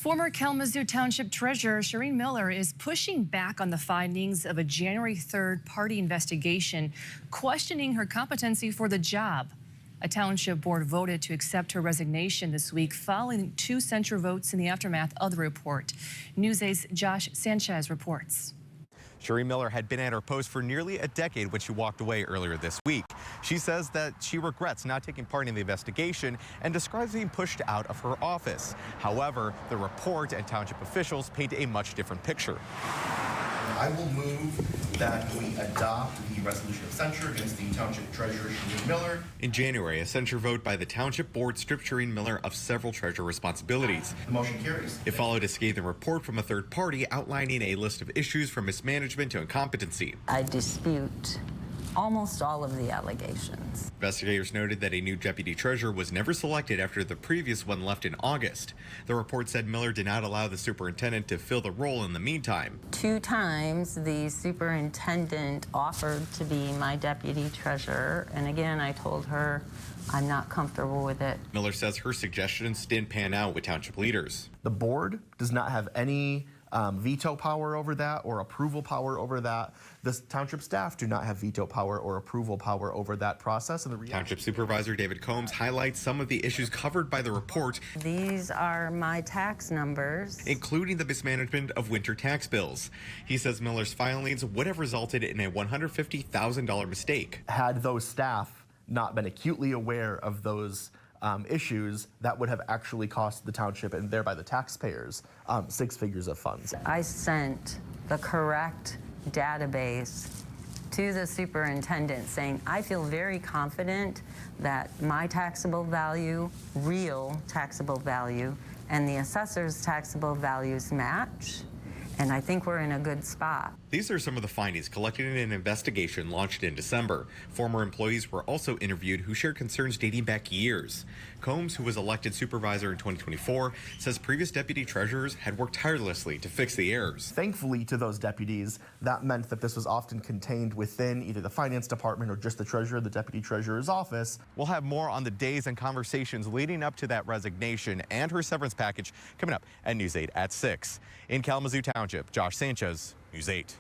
Former Kalamazoo Township Treasurer Shireen Miller is pushing back on the findings of a January 3rd party investigation, questioning her competency for the job. A township board voted to accept her resignation this week following two censure votes in the aftermath of the report. News 8's Josh Sanchez reports. Shireen Miller had been at her post for nearly a decade when she walked away earlier this week. She says that she regrets not taking part in the investigation and describes being pushed out of her office. However, the report and township officials paint a much different picture. I will move that we adopt the resolution of censure against the Township Treasurer Shireen Miller. In January, a censure vote by the Township Board stripped Shireen Miller of several treasurer responsibilities. The motion carries. It followed a scathing report from a third party outlining a list of issues from mismanagement to incompetency. I dispute almost all of the allegations. Investigators noted that a new deputy treasurer was never selected after the previous one left in August. The report said Miller did not allow the superintendent to fill the role in the meantime. 2 times the superintendent offered to be my deputy treasurer, and again I told her I'm not comfortable with it. Miller says her suggestions didn't pan out with township leaders. The board does not have any veto power over that or approval power over that. The township staff do not have veto power or approval power over that process. And the Township Supervisor David Combs highlights some of the issues covered by the report. These are my tax numbers, including the mismanagement of winter tax bills. He says Miller's filings would have resulted in a $150,000 mistake. Had those staff not been acutely aware of those issues, that would have actually cost the township and thereby the taxpayers 6 figures of funds. I sent the correct database to the superintendent saying I feel very confident that my taxable value, real taxable value, and the assessor's taxable values match. And I think we're in a good spot. These are some of the findings collected in an investigation launched in December. Former employees were also interviewed who shared concerns dating back years. Combs, who was elected supervisor in 2024, says previous deputy treasurers had worked tirelessly to fix the errors. Thankfully to those deputies, that meant that this was often contained within either the finance department or just the treasurer, the deputy treasurer's office. We'll have more on the days and conversations leading up to that resignation and her severance package coming up at News 8 at 6. In Kalamazoo Township, Josh Sanchez, News 8.